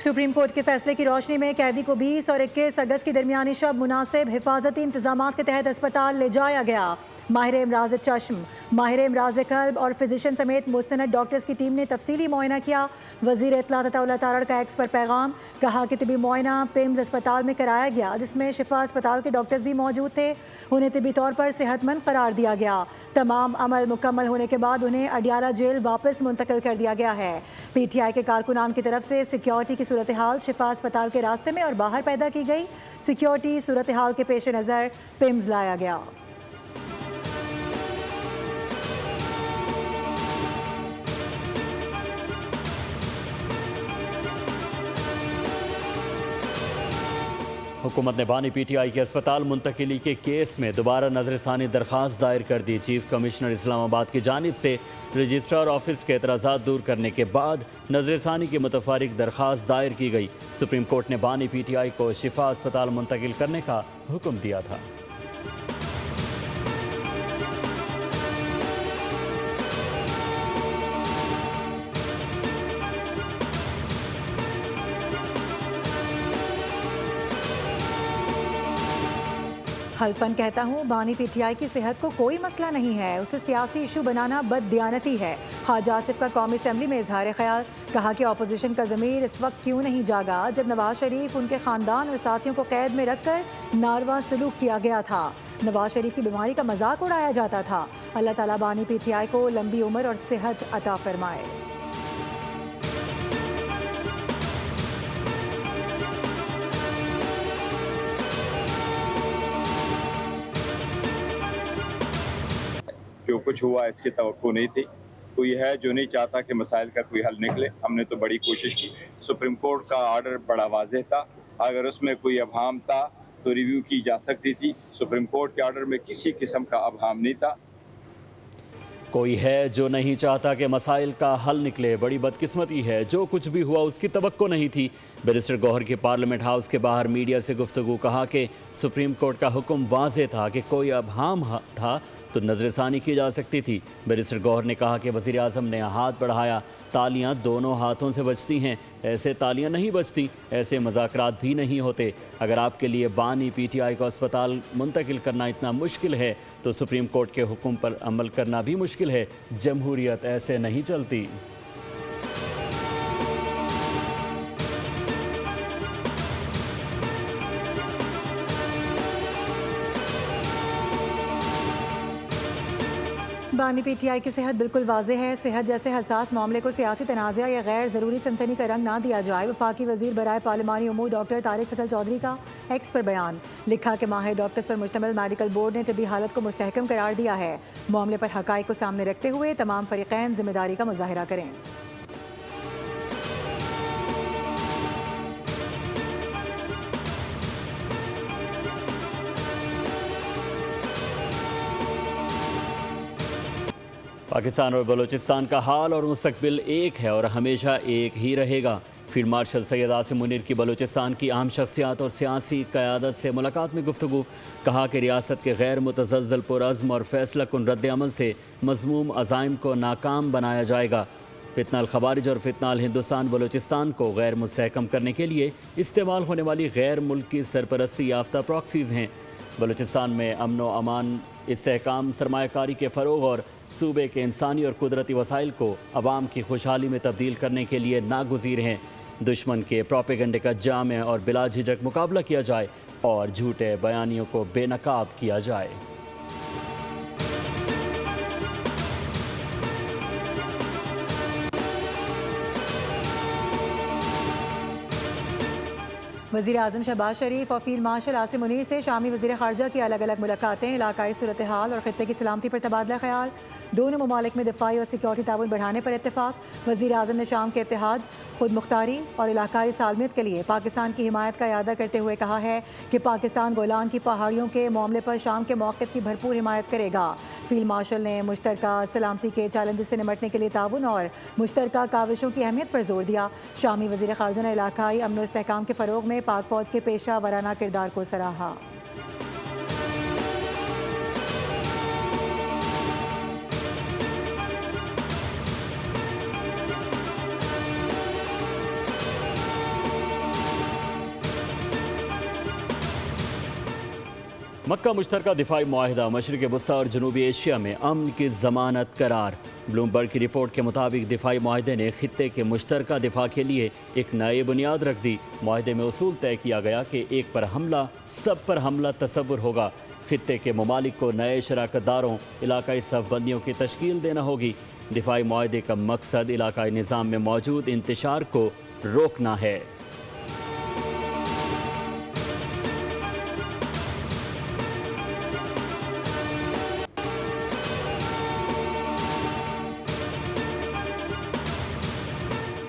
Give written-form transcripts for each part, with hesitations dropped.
Supreme court के फैसले की रोशनी में कैदी को 20 और 21 अगस्त की दरमियानी शब मुनासिब हिफाजती इंतजाम के तहत अस्पताल ले जाया गया। माहिर इमराज चश्म, माहिर इमराज कल्ब और फिजिशियन समेत मुस्तनद डॉक्टर्स की टीम ने तफसीली मुआयना किया। वजीर इत्तलात अताउल्लाह तारड़ का एक्स पर पैगाम, कहा कि तिबी मुआयना पिम्स अस्पताल में कराया गया, जिसमें शिफा अस्पताल के डॉक्टर्स भी मौजूद थे। उन्हें तिबी तौर पर सेहतमंद करार दिया गया। तमाम अमल मुकम्मल होने के बाद उन्हें अडियाला जेल वापस मुंतकिल कर दिया गया है। PTI के कारकुनान की तरफ से सिक्योरिटी की सूरत हाल शिफा अस्पताल के रास्ते में और बाहर पैदा की गई। सिक्योरिटी सूरत हाल के पेश नज़र पिम्स लाया गया। हुकूमत ने बानी PTI के अस्पताल मुंतकिली के केस में दोबारा नजरसानी दरख्वास्त दायर कर दी। चीफ कमिश्नर इस्लामाबाद की जानिब से रजिस्ट्रार ऑफिस के एतराज़ात दूर करने के बाद नजरसानी की मुतफारिक दरख्वास्त दायर की गई। सुप्रीम कोर्ट ने बानी PTI को शिफा अस्पताल मुंतकिल करने का हुक्म दिया था। हल्फन कहता हूँ, बानी PTI की सेहत को कोई मसला नहीं है, उसे सियासी इशू बनाना बददियानती है। ख्वाजा आसिफ का कौमी असम्बली में इजहार ख्याल, कहा कि अपोजिशन का ज़मीर इस वक्त क्यों नहीं जागा जब नवाज शरीफ उनके ख़ानदान और साथियों को कैद में रखकर नारवा सलूक किया गया था। नवाज शरीफ की बीमारी का मजाक उड़ाया जाता था। अल्लाह ताला बानी PTI को लंबी उम्र और सेहत अता फरमाए। जो कुछ हुआ इसकी तवक्को नहीं थी। कोई है जो नहीं चाहता कि मसाइल का कोई हल निकले। हमने तो बड़ी कोशिश की। सुप्रीम कोर्ट का आर्डर बड़ा वाज़ेह था, अगर उसमें कोई अभाम था तो रिव्यू की जा सकती थी। सुप्रीम कोर्ट के आर्डर में किसी किस्म का अभाम नहीं था। कोई है जो नहीं चाहता कि मसाइल का हल निकले, बड़ी बदकिस्मती है। जो कुछ भी हुआ उसकी तवक्को नहीं थी। बैरिस्टर गौहर के पार्लियामेंट हाउस के बाहर मीडिया से गुफ्तगू, कहा कि सुप्रीम कोर्ट का हुक्म वाज़ेह था कि कोई अभाम था तो नजरसानी की जा सकती थी। बैरिस्टर गौहर ने कहा कि वज़ीर आज़म ने हाथ बढ़ाया, तालियां दोनों हाथों से बजती हैं, ऐसे तालियां नहीं बजती, ऐसे मज़ाकरात भी नहीं होते। अगर आपके लिए बानी PTI को अस्पताल मुंतकिल करना इतना मुश्किल है तो सुप्रीम कोर्ट के हुक्म पर अमल करना भी मुश्किल है। जमहूरियत ऐसे नहीं चलती। बानी PTI की सेहत बिल्कुल वाज़ेह है। सेहत जैसे हसास मामले को सियासी तनाज़ा या गैर ज़रूरी सनसनी का रंग ना दिया जाए। वफाकी वज़ीर बराए पार्लिमानी उमूर डॉक्टर तारिक फैसल चौधरी का एक्स पर बयान, लिखा कि माहिर डॉक्टर्स पर मुश्तमिल मेडिकल बोर्ड ने तिब्बी हालत को मुस्तहकम करार दिया है। मामले पर हक़ाइक़ को सामने रखते हुए तमाम फ़रीक़ैन ज़िम्मेदारी का मुज़ाहिरा करें। पाकिस्तान और बलूचिस्तान का हाल और मुस्तकबिल एक है और हमेशा एक ही रहेगा। फील्ड मार्शल सैयद आसिम मुनीर की बलूचिस्तान की अहम शख्सियात और सियासी क़यादत से मुलाकात में गुफ्तगू, कहा कि रियासत के गैर मुतज़्ज़ल पुरअज़्म और फैसला कुन रद्द अमल से मज़मूम अज़ाइम को नाकाम बनाया जाएगा। फितनाल खवारिज और फितनाल हिंदुस्तान बलूचिस्तान को गैर मुस्तहकम करने के लिए इस्तेमाल होने वाली गैर मुल्की सरपरस्ती याफ्ता प्रॉक्सीज़ हैं। बलूचिस्तान में अमन व अमान, इस्तेहकाम, सरमायाकारी के फ़रोग़ और सूबे के इंसानी और कुदरती वसाइल को अवाम की खुशहाली में तब्दील करने के लिए नागुज़ीर हैं। दुश्मन के प्रोपेगेंडे का जामे और बिला झिझक मुकाबला किया जाए और झूठे बयानियों को बेनकाब किया जाए। वज़ीर आज़म शहबाज शरीफ और फील्ड मार्शल आसिम मुनीर से शामी वज़ीर ख़ारजा की अलग अलग मुलाकातें, इलाकाई सूरत हाल और ख़ित्ते की सलामती पर तबादला ख्याल। दोनों ममालिक में दिफाई और सिक्योरिटी ताउन बढ़ाने पर इत्तेफाक। वज़ीर आज़म ने शाम के इत्तेहाद, खुद मुख्तारी और इलाकाई सालमियत के लिए पाकिस्तान की हिमायत का इरादा करते हुए कहा है कि पाकिस्तान गोलान की पहाड़ियों के मामले पर शाम के मौक़िफ़ की भरपूर हिमायत करेगा। फील्ड मार्शल ने मुश्तरका सलामती के चैलेंजेस से निपटने के लिए ताउन और मुश्तरका काविशों की अहमियत पर जोर दिया। शामी वज़ीर ख़ारजा ने इलाकाई अमन व इस्तेहकाम के फ़रोग़ में पाक फ़ौज के पेशा वराना किरदार को सराहा। मक्का मुश्तरका दिफाई मुआहिदा मशरक़ वस्ता और जनूबी एशिया में अमन की ज़मानत करार। ब्लूमबर्ग की रिपोर्ट के मुताबिक दिफाई मुआहिदे ने खित्ते के मुश्तरका दिफा के लिए एक नई बुनियाद रख दी। मुआहिदे में उसूल तय किया गया कि एक पर हमला सब पर हमला तसव्वुर होगा। खित्ते के ममालिक को नए शराकतदारों इलाकाई सफ़बंदियों की तश्कील देना होगी। दिफाई मुआहिदे का मकसद इलाकाई निज़ाम में मौजूद इंतशार को रोकना है।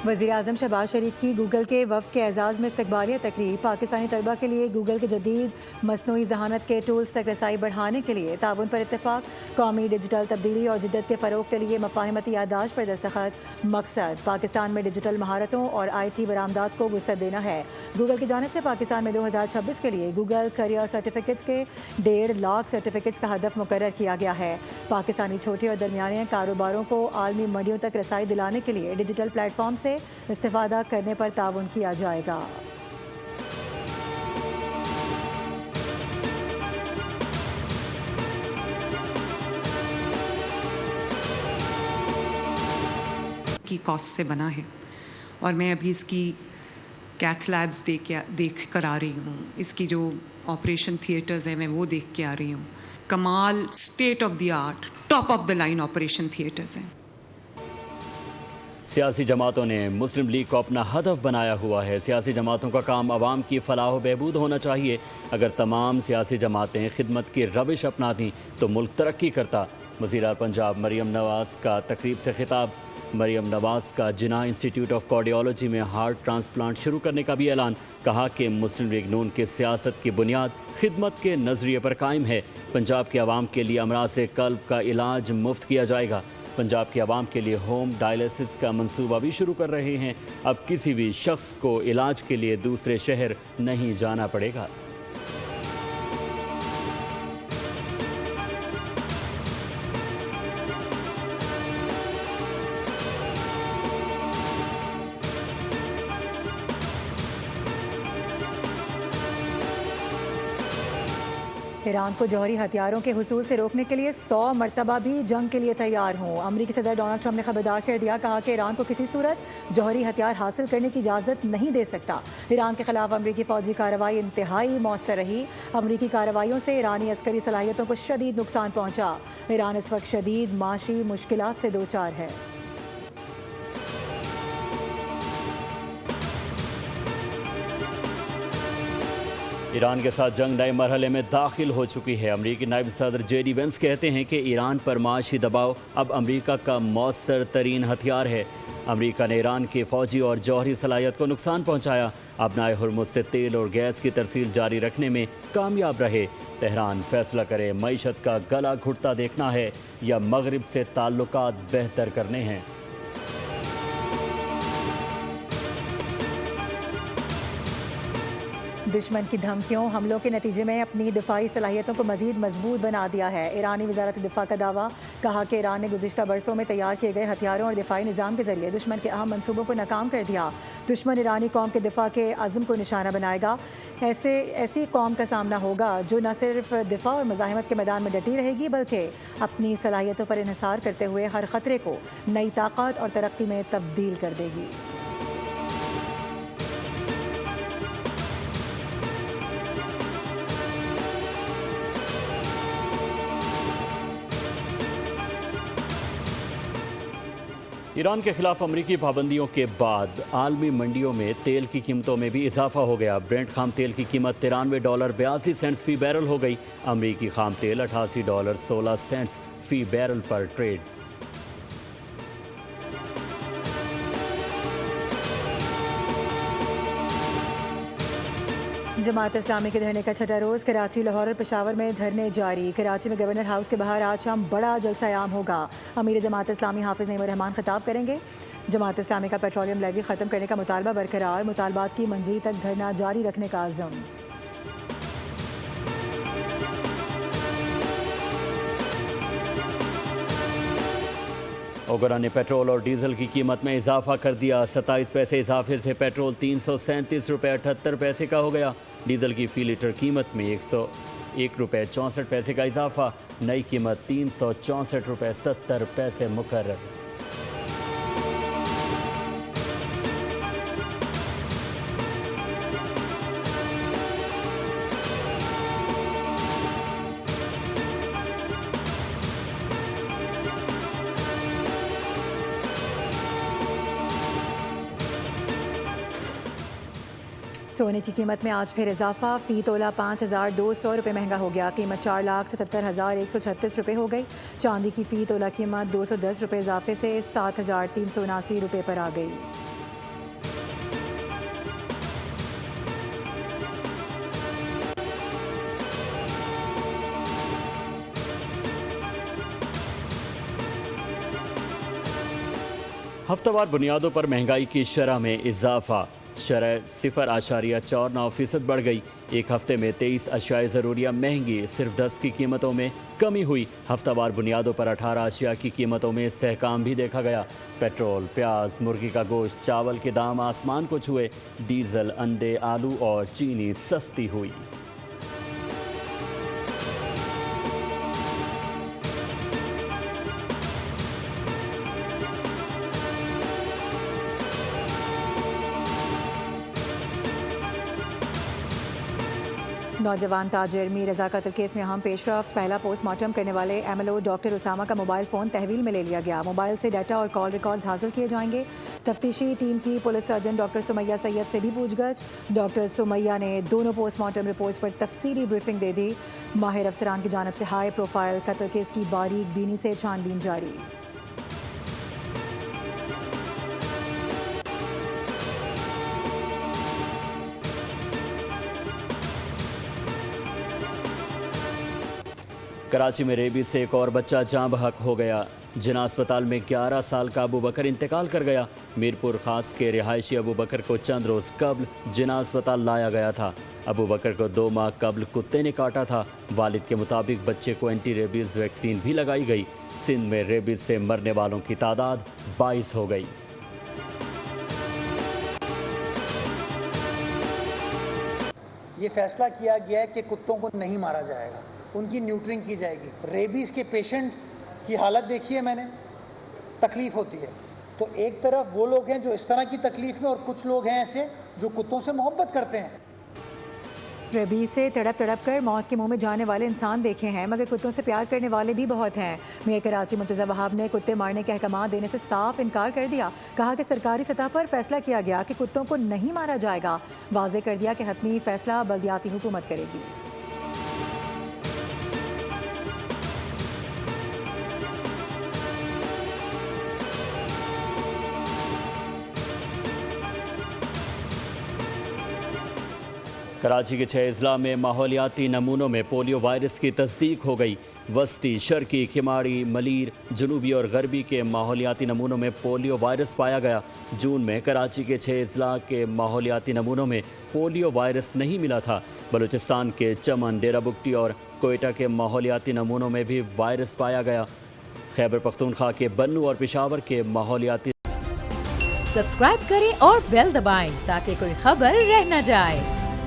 वज़ीर आज़म शहबाज शरीफ की गूगल के वफ़द के एजाज़ में इस्तकबालिया तकरीब। पाकिस्तानी तलबा के लिए गूगल के जदीद मसनूई ज़हानत के टूल्स तक रसाई बढ़ाने के लिए ताउन पर इत्तेफाक। कौमी डिजिटल तब्दीली और जिद्दत के फ़रोग के लिए मफ़ाहिमती याददाश्त पर दस्तखत। मकसद पाकिस्तान में डिजिटल महारतों और IT बरामदात को वुसअत देना है। गूगल की जानिब से पाकिस्तान में 2026 के लिए गूगल करियर सर्टिफिकेट्स के 1.5 लाख सर्टिफिकेट्स का हदफ मुकर्रर किया गया है। पाकिस्तानी छोटे और दरमियाने कारोबारों को आलमी मंडियों तक रसाई दिलाने के लिए डिजिटल प्लेटफॉर्म से इस्तेफादा करने पर ताउन किया जाएगा। की कॉस्ट से बना है और मैं अभी इसकी कैथ लैब्स देख कर आ रही हूँ। इसकी जो ऑपरेशन थिएटर्स हैं मैं वो देख के आ रही हूँ। कमाल state of the art top of the line operation theatres हैं। सियासी जमातों ने मुस्लिम लीग को अपना हदफ बनाया हुआ है। सियासी जमातों का काम आवाम की फलाह व बहबूद होना चाहिए। अगर तमाम सियासी जमातें खिदमत की रविश अपनाती तो मुल्क तरक्की करता। वज़ीर पंजाब मरियम नवाज़ का तकरीब से खिताब। मरियम नवाज़ का जिन्ना इंस्टीट्यूट ऑफ कार्डियोलॉजी में हार्ट ट्रांसप्लांट शुरू करने का भी ऐलान। कहा कि मुस्लिम लीग नून की सियासत की बुनियाद खिदमत के नज़रिए पर कायम है। पंजाब के अवाम के लिए अमराज़ क़ल्ब का इलाज मुफ्त किया जाएगा। पंजाब के अवाम के लिए होम डायलिसिस का मंसूबा भी शुरू कर रहे हैं। अब किसी भी शख्स को इलाज के लिए दूसरे शहर नहीं जाना पड़ेगा। ईरान को जौहरी हथियारों के हुसूल से रोकने के लिए 100 मरतबा भी जंग के लिए तैयार हों। अमरीकी सदर डोनाल्ड ट्रंप ने खबरदार कर दिया। कहा कि ईरान को किसी सूरत जौहरी हथियार हासिल करने की इजाज़त नहीं दे सकता। ईरान के खिलाफ अमरीकी फ़ौजी कार्रवाई इंतहाई मौसर रही। अमरीकी कार्रवाइयों से ईरानी अस्करी सलाहियतों को शदीद नुकसान पहुँचा। ईरान इस वक्त शदीद माशी मुश्किलात से दो चार है। ईरान के साथ जंग नए मरहले में दाखिल हो चुकी है। अमरीकी नायब सदर JD वेंस कहते हैं कि ईरान पर माशी दबाव अब अमरीका का मौसर तरीन हथियार है। अमरीका ने ईरान की फ़ौजी और जौहरी सलाहियत को नुकसान पहुँचाया। अपनाए हुर्मुज़ से तेल और गैस की तरसील जारी रखने में कामयाब रहे। तेहरान फैसला करे मईशत का गला घुटता देखना है या मगरिब से ताल्लुकात बेहतर करने हैं। दुश्मन की धमकियों हमलों के नतीजे में अपनी दिफाई सलाहियतों को मज़ीद मजबूत बना दिया है। ईरानी वज़ारत दिफा का दावा। कहा कि ईरान ने गुज़िश्ता बरसों में तैयार किए गए हथियारों और दिफाई निज़ाम के ज़रिए दुश्मन के अहम मनसूबों को नाकाम कर दिया। दुश्मन ईरानी कौम के दिफा के अज़्म को निशाना बनाएगा। ऐसी कौम का सामना होगा जो न सिर्फ दिफा और मज़ाहिमत के मैदान में डटी रहेगी बल्कि अपनी सलाहियतों पर इन्हिसार करते हुए हर ख़तरे को नई ताकत और तरक्की में तब्दील कर देगी। ईरान के खिलाफ अमरीकी पाबंदियों के बाद आलमी मंडियों में तेल की कीमतों में भी इजाफा हो गया। ब्रेंट खाम तेल की कीमत $93.82 फी बैरल हो गई। अमरीकी खाम तेल $88.16 फी बैरल पर ट्रेड। जमात इस्लामी के धरने का छठा रोज़। कराची, लाहौर और पेशावर में धरने जारी। कराची में गवर्नर हाउस के बाहर आज शाम बड़ा जलसा-ए-आम होगा। अमीर जमात इस्लामी हाफिज़ नईमुर रहमान खिताब करेंगे। जमात इस्लामी का पेट्रोलियम लेवी ख़त्म करने का मुतालबा बरकरार। मुतालबात की मंजूरी तक धरना जारी रखने का अज़्म। ओगरा ने पेट्रोल और डीजल की कीमत में इजाफा कर दिया। 27 पैसे इजाफे से पेट्रोल ₹337.78 का हो गया। डीजल की फ़ी लीटर कीमत में ₹1.64 का इजाफा, नई कीमत ₹364.70 मुकर्रर। सोने की कीमत में आज फिर इजाफा, फ़ी तोला 5,200 रुपये महंगा हो गया। कीमत 4,77,136 रुपये हो गई। चांदी की फ़ी तोला कीमत 210 रुपये इजाफे से 7,379 रुपये पर आ गई। हफ्तावार बुनियादों पर महंगाई की शरह में इजाफा, शरह 0.54% बढ़ गई। एक हफ्ते में 23 अशियाए ज़रूरिया महंगी, सिर्फ 10 की कीमतों में कमी हुई। हफ्तावार बुनियादों पर 18 अशिया की कीमतों में सहकाम भी देखा गया। पेट्रोल, प्याज, मुर्गी का गोश्त, चावल के दाम आसमान को छुए। डीजल, अंडे, आलू और चीनी सस्ती हुई। नौजवान ताजिर मीर रजा कत्ल केस में अहम पेशरफ्त, पहला पोस्टमार्टम करने वाले एमएलओ डॉक्टर उसामा का मोबाइल फ़ोन तहवील में ले लिया गया। मोबाइल से डाटा और कॉल रिकॉर्ड्स हासिल किए जाएंगे। तफ्तीशी टीम की police surgeon doctor Sumaiya Syed से भी पूछगछ। डॉक्टर सुमैया ने दोनों पोस्टमार्टम रिपोर्ट्स पर तफसीली ब्रीफिंग दे दी। माहिर अफसरान की जानब से हाई प्रोफाइल कत्ल केस की बारीक बीनी से छानबीन जारी। कराची में रेबीज से एक और बच्चा जाँ बहक हो गया। जिना अस्पताल में 11 साल का अबू बकर इंतकाल कर गया। मीरपुर खास के रिहायशी अबू बकर को चंद रोज़ कबल जिना अस्पताल लाया गया था। अबू बकर को 2 माह कबल कुत्ते ने काटा था। वालिद के मुताबिक बच्चे को एंटी रेबीज़ वैक्सीन भी लगाई गई। सिंध में रेबीज़ से मरने वालों की तादाद 22 हो गई। ये फैसला किया गया है कि कुत्तों को नहीं मारा जाएगा, उनकी न्यूट्रिंग की जाएगी। रेबीज़ के पेशेंट्स की हालत देखी है मैंने, तकलीफ़ होती है। तो एक तरफ वो लोग हैं जो इस तरह की तकलीफ़ में और कुछ लोग हैं ऐसे जो कुत्तों से मोहब्बत करते हैं। रेबीज से तड़प तड़प कर मौत के मुंह में जाने वाले इंसान देखे हैं, मगर कुत्तों से प्यार करने वाले भी बहुत हैं। मेयर कराची मुर्तज़ा वहाब ने कुत्ते मारने के अहकाम देने से साफ इनकार कर दिया। कहा कि सरकारी सतह पर फैसला किया गया कि कुत्तों को नहीं मारा जाएगा। वाज़ेह कर दिया कि हतमी फैसला बल्दियाती हुकूमत करेगी। कराची के 6 अजला में माहौलियाती नमूनों में पोलियो वायरस की तस्दीक हो गई। वस्ती, शर्की, खिमाड़ी, मलीर, जनूबी और गरबी के माहौलियाती नमूनों में पोलियो वायरस पाया गया। जून में कराची के 6 अजला के माहौलियाती नमूनों में पोलियो वायरस नहीं मिला था। बलूचिस्तान के चमन, डेरा बुगटी और कोयटा के माहौलियाती नमूनों में भी वायरस पाया गया। खैबर पख्तूनख्वा के बन्नू और पेशावर के माहौलियाती। सब्सक्राइब करें और बेल दबाएं ताकि कोई खबर रह न जाए।